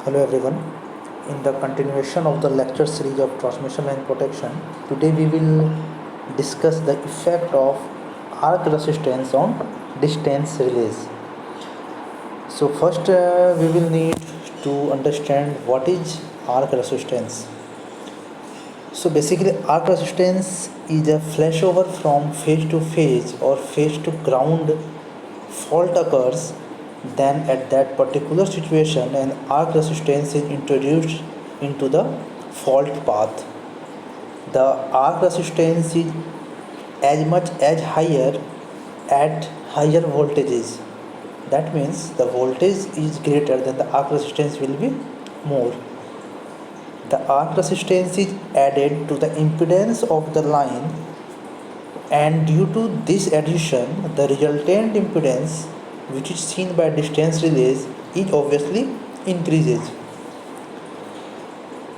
Hello everyone. In the continuation of the lecture series of transmission line protection, today we will discuss the effect of arc resistance on distance relays. So first we will need to understand what is arc resistance. So basically arc resistance is a flashover from phase to phase or phase to ground fault occurs, then at that particular situation an arc resistance is introduced into the fault path. The arc resistance is as much as higher at higher voltages. That means the voltage is greater, then the arc resistance will be more. The arc resistance is added to the impedance of the line, and due to this addition the resultant impedance, which is seen by distance relays, is obviously increases.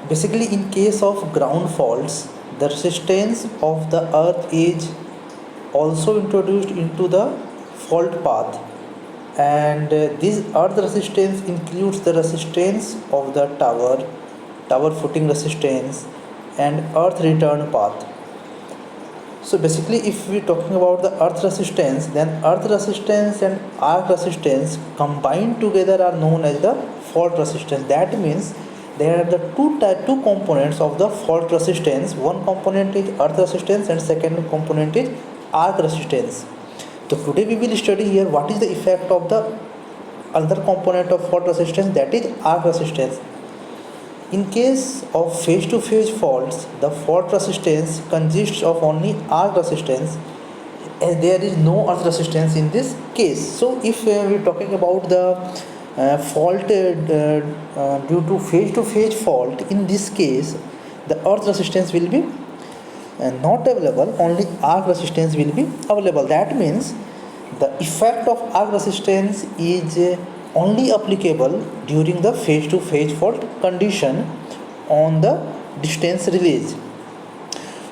Basically in case of ground faults, the resistance of the earth is also introduced into the fault path, and this earth resistance includes the resistance of the tower footing resistance and earth return path. So basically if we are talking about the earth resistance, then earth resistance and arc resistance combined together are known as the fault resistance. That means there are the two components of the fault resistance. One component is earth resistance and second component is arc resistance. So today we will study here what is the effect of the other component of fault resistance, that is arc resistance. In case of phase-to-phase faults, the fault resistance consists of only arc resistance, as there is no earth resistance in this case. So if we are talking about the fault due to phase-to-phase fault, in this case the earth resistance will be not available, only arc resistance will be available. That means the effect of arc resistance is only applicable during the phase to phase fault condition on the distance relays.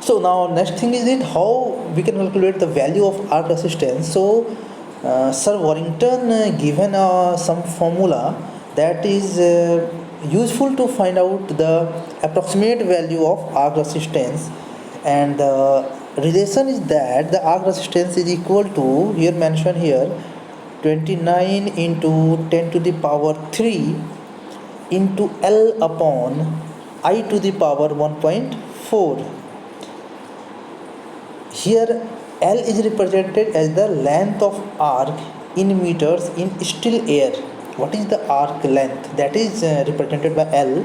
So now next thing is it how we can calculate the value of arc resistance. So Sir Warrington given some formula that is useful to find out the approximate value of arc resistance, and the relation is that the arc resistance is equal to, here mentioned here, 29 into 10 to the power 3 into L upon I to the power 1.4. Here L is represented as the length of arc in meters in still air. What is the arc length? That is represented by L,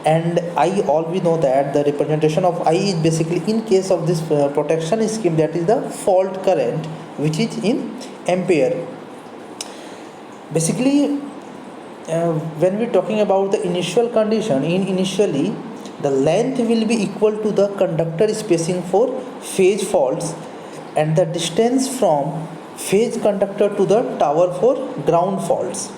and I, all we know that the representation of I is basically, in case of this protection scheme, that is the fault current, which is in ampere. Basically when we are talking about the initial condition, initially the length will be equal to the conductor spacing for phase faults and the distance from phase conductor to the tower for ground faults.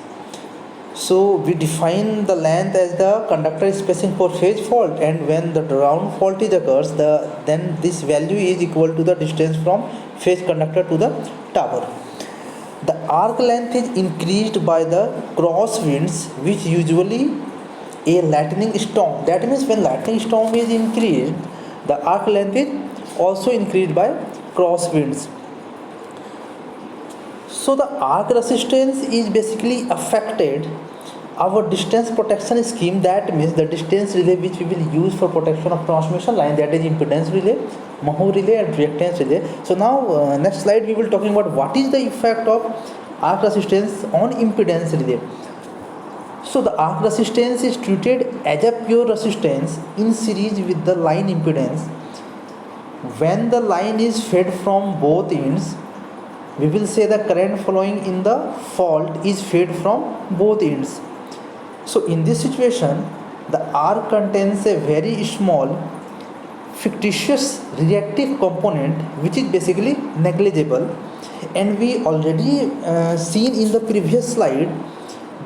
So we define the length as the conductor spacing for phase fault, and when the ground fault is occurs, then this value is equal to the distance from phase conductor to the tower. The arc length is increased by the cross winds, which usually a lightning storm. That means when lightning storm is increased, the arc length is also increased by cross winds. So the arc resistance is basically affected our distance protection scheme. That means the distance relay which we will use for protection of transmission line, that is impedance relay, Maho relay and reactance relay. So now next slide we will talking about what is the effect of arc resistance on impedance relay. So the arc resistance is treated as a pure resistance in series with the line impedance. When the line is fed from both ends, we will say the current flowing in the fault is fed from both ends. So in this situation, the arc contains a very small fictitious reactive component which is basically negligible, and we already seen in the previous slide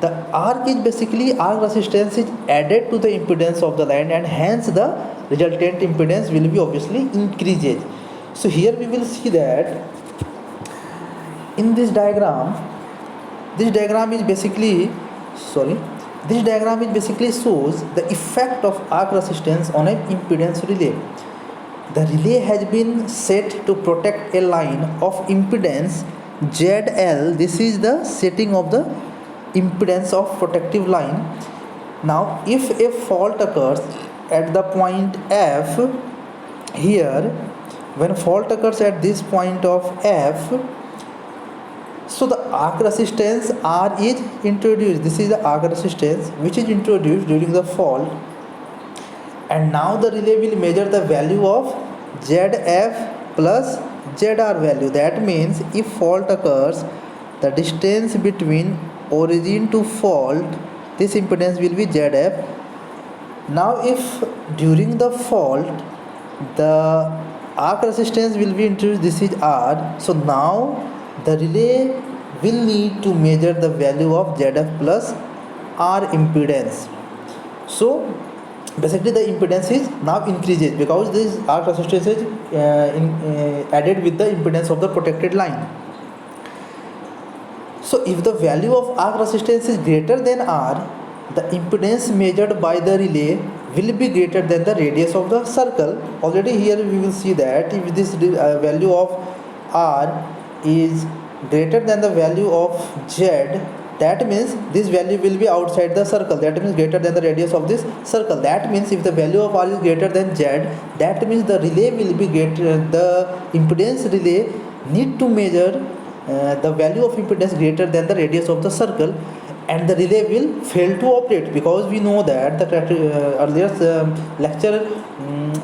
the arc is basically, arc resistance is added to the impedance of the line, and hence the resultant impedance will be obviously increases. So here we will see that in this diagram is basically This diagram is basically shows the effect of arc resistance on an impedance relay. The relay has been set to protect a line of impedance ZL. This is the setting of the impedance of protective line. Now, if a fault occurs at the point F here, when fault occurs at this point of F, so the arc resistance R is introduced. This is the arc resistance which is introduced during the fault, and now the relay will measure the value of ZF plus ZR value. That means if fault occurs, the distance between origin to fault, this impedance will be ZF. Now if during the fault the arc resistance will be introduced, this is R, so now the relay will need to measure the value of ZF plus R impedance. So basically the impedance is now increases because this arc resistance is added with the impedance of the protected line. So if the value of arc resistance is greater than R, the impedance measured by the relay will be greater than the radius of the circle. Already here we will see that if this value of R is greater than the value of Z, that means this value will be outside the circle, that means greater than the radius of this circle. That means if the value of R is greater than Z, that means the relay will be greater, the impedance relay need to measure the value of impedance greater than the radius of the circle, and the relay will fail to operate, because we know that the earlier lecture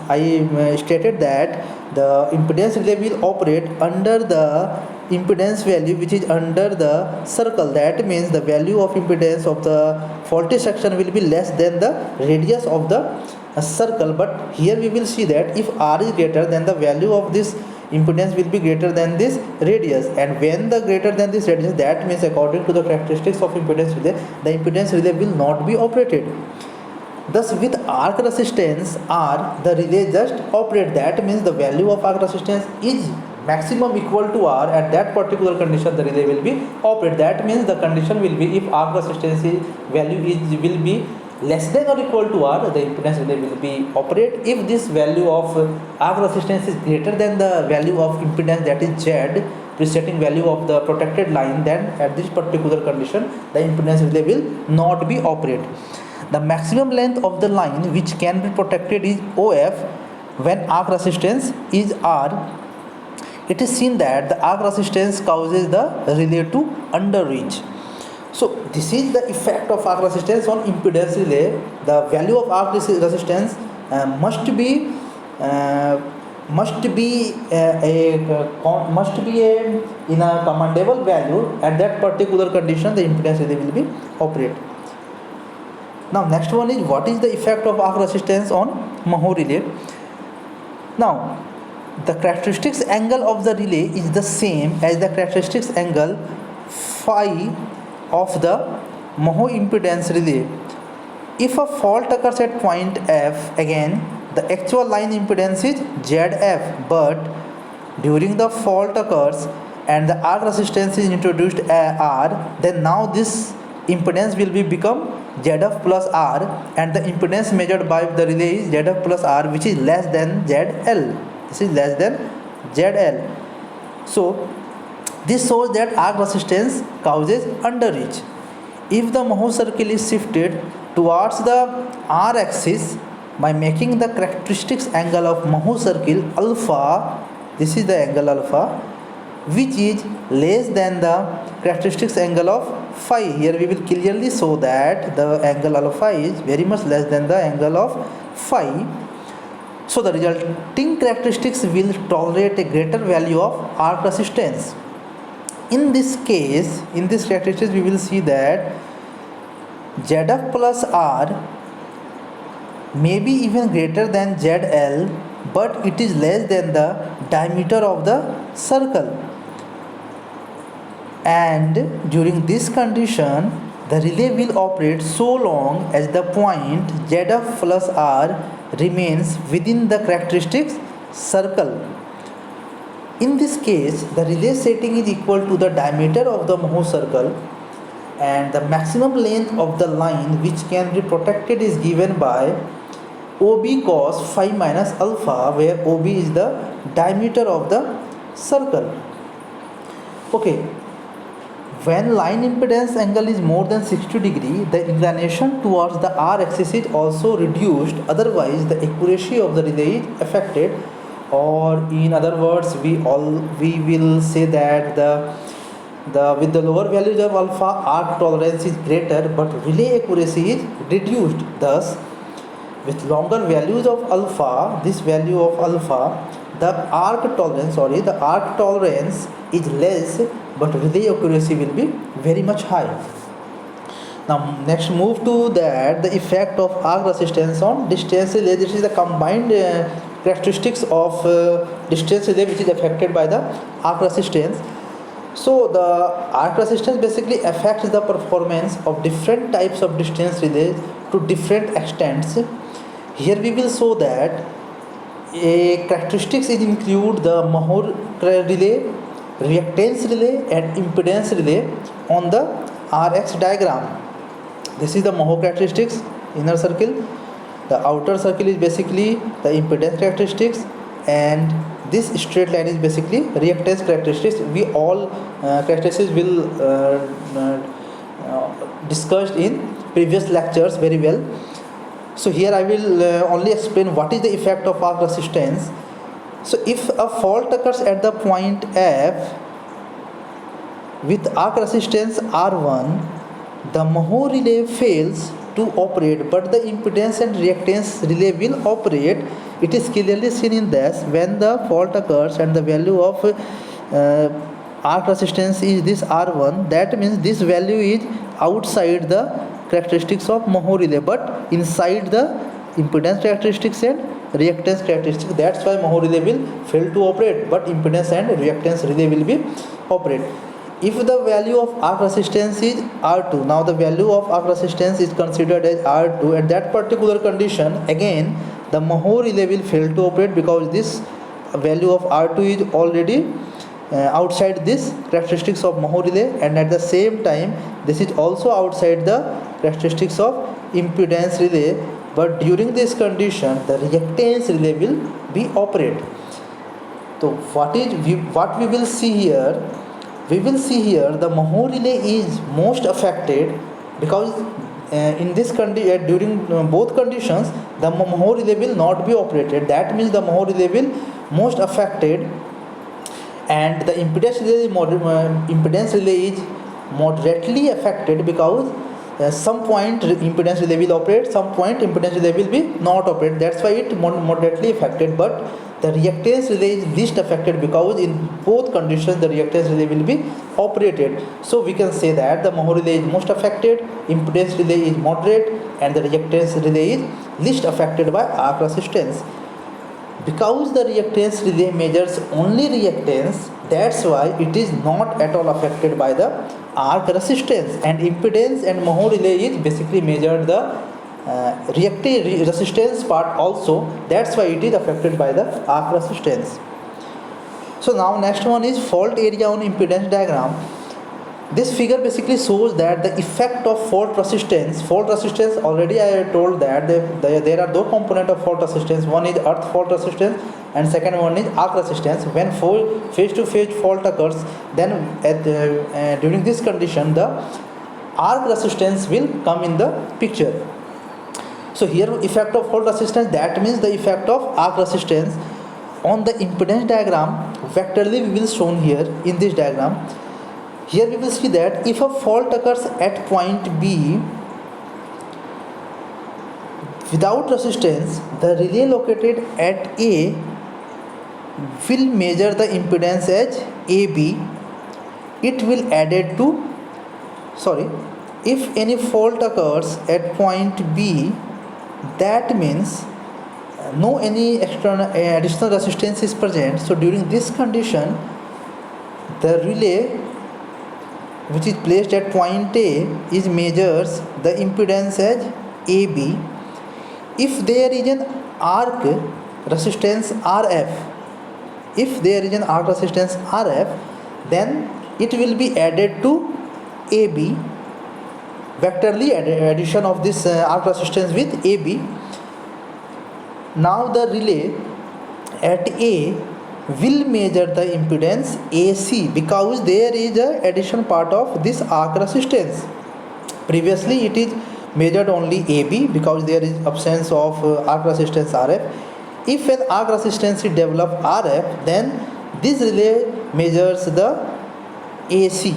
I stated that the impedance relay will operate under the impedance value which is under the circle. That means the value of impedance of the faulty section will be less than the radius of the circle. But here we will see that if R is greater, then the value of this impedance will be greater than this radius, and when the greater than this radius, that means according to the characteristics of impedance relay, the impedance relay will not be operated. Thus with arc resistance R, the relay just operate. That means the value of arc resistance is maximum equal to R. At that particular condition the relay will be operate. That means the condition will be if arc resistance value will be less than or equal to R, the impedance relay will be operate. If this value of arc resistance is greater than the value of impedance, that is Z, presetting value of the protected line, then at this particular condition the impedance relay will not be operate. The maximum length of the line which can be protected is OF when arc resistance is R. It is seen that the arc resistance causes the relay to underreach. So this is the effect of arc resistance on impedance relay. The value of arc resistance must be in a commendable value. At that particular condition, the impedance relay will be operate. Now next one is, what is the effect of arc resistance on Moho relay? Now the characteristics angle of the relay is the same as the characteristics angle phi of the Moho impedance relay. If a fault occurs at point F, again the actual line impedance is ZF, but during the fault occurs and the arc resistance is introduced R, then now this impedance will be become ZF plus R, and the impedance measured by the relay is ZF plus R, which is less than ZL. This is less than ZL. So this shows that arc resistance causes underreach. If the Moho circle is shifted towards the R axis by making the characteristics angle of Moho circle alpha, this is the angle alpha, which is less than the characteristics angle of phi. Here we will clearly show that the angle alpha is very much less than the angle of phi. So the resulting characteristics will tolerate a greater value of arc resistance. In this case, in this characteristics, we will see that ZF plus R may be even greater than ZL, but it is less than the diameter of the circle. And during this condition, the relay will operate so long as the point ZF plus R remains within the characteristics circle. In this case, the relay setting is equal to the diameter of the Moho circle, and the maximum length of the line which can be protected is given by OB cos phi minus alpha, where OB is the diameter of the circle. Okay, when line impedance angle is more than 60 degree, the inclination towards the R axis is also reduced, otherwise the accuracy of the relay is affected, or in other words we will say that the with the lower values of alpha, arc tolerance is greater but relay accuracy is reduced. Thus, with longer values of alpha, this value of alpha, the arc tolerance is less, but relay accuracy will be very much high. Now next move to that, the effect of arc resistance on distance relay. This is the combined characteristics of distance relay which is affected by the arc resistance. So the arc resistance basically affects the performance of different types of distance relays to different extents. Here we will show that a characteristics is include the Mohr relay, reactance relay and impedance relay on the RX diagram. This is the Mohr characteristics, inner circle. The outer circle is basically the impedance characteristics, and this straight line is basically reactance characteristics. We all characteristics will discussed in previous lectures very well. So here I will only explain what is the effect of arc resistance. So if a fault occurs at the point F with arc resistance R1, the Mohr relay fails to operate, but the impedance and reactance relay will operate. It is clearly seen in this: when the fault occurs and the value of arc resistance is this R1, that means this value is outside the characteristics of Mohr relay but inside the impedance characteristics and reactance characteristics. That's why Mohr relay will fail to operate, but impedance and reactance relay will be operate. If the value of arc resistance is R2, now the value of arc resistance is considered as R2, at that particular condition again the Mohr relay will fail to operate, because this value of R2 is already outside this characteristics of Mohr relay, and at the same time this is also outside the characteristics of impedance relay. But during this condition the reactance relay will be operate. So what we will see here? We will see here the Mohr relay is most affected, because in this during both conditions the Mohr relay will not be operated. That means the Mohr relay will most affected, and the impedance relay is moderately affected, because some point impedance relay will operate, some point impedance relay will be not operate. That's why it moderately affected. But the reactance relay is least affected, because in both conditions the reactance relay will be operated. So we can say that the Mohr relay is most affected, impedance relay is moderate, and the reactance relay is least affected by arc resistance. Because the reactance relay measures only reactance, that's why it is not at all affected by the arc resistance, and impedance and Mohr relay is basically measured the reactive resistance part also. That's why it is affected by the arc resistance. So now next one is fault area on impedance diagram. This figure basically shows that the effect of fault resistance. Fault resistance, already I told that there are two components of fault resistance. One is earth fault resistance and second one is arc resistance. When phase-to-phase fault occurs, then during this condition the arc resistance will come in the picture. So here effect of fault resistance, that means the effect of arc resistance on the impedance diagram. Vectorly we will shown here in this diagram. Here we will see that if a fault occurs at point B without resistance, the relay located at A will measure the impedance as AB. It will added to, if any fault occurs at point B, that means no any external additional resistance is present. So during this condition the relay which is placed at point A is measures the impedance as AB. If there is an arc resistance RF, then it will be added to AB, vectorly addition of this arc resistance with AB. Now the relay at A will measure the impedance AC because there is a addition part of this arc resistance. Previously it is measured only AB because there is absence of arc resistance RF. If an arc resistance is developed RF, then this relay measures the AC.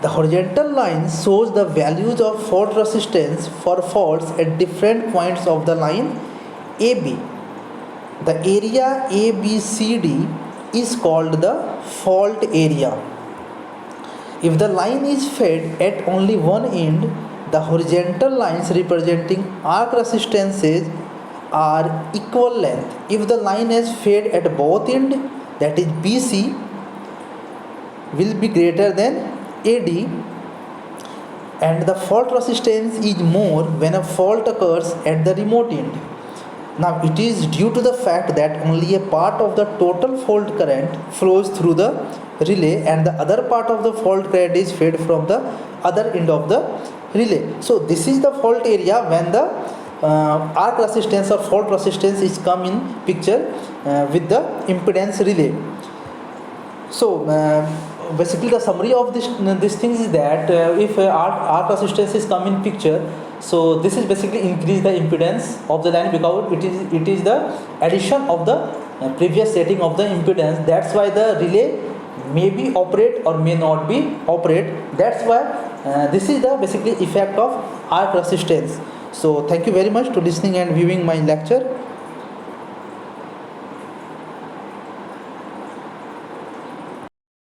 The horizontal line shows the values of fault resistance for faults at different points of the line AB. The area ABCD is called the fault area. If the line is fed at only one end, the horizontal lines representing arc resistances are equal length. If the line is fed at both ends, that is BC, will be greater than AD, and the fault resistance is more when a fault occurs at the remote end. Now it is due to the fact that only a part of the total fault current flows through the relay and the other part of the fault current is fed from the other end of the relay. So this is the fault area when the arc resistance or fault resistance is come in picture with the impedance relay. So basically the summary of this thing is that if arc resistance is come in picture, so this is basically increase the impedance of the line because it is the addition of the previous setting of the impedance. That's why the relay may be operate or may not be operate. That's why this is the basically effect of arc resistance. So thank you very much to listening and viewing my lecture.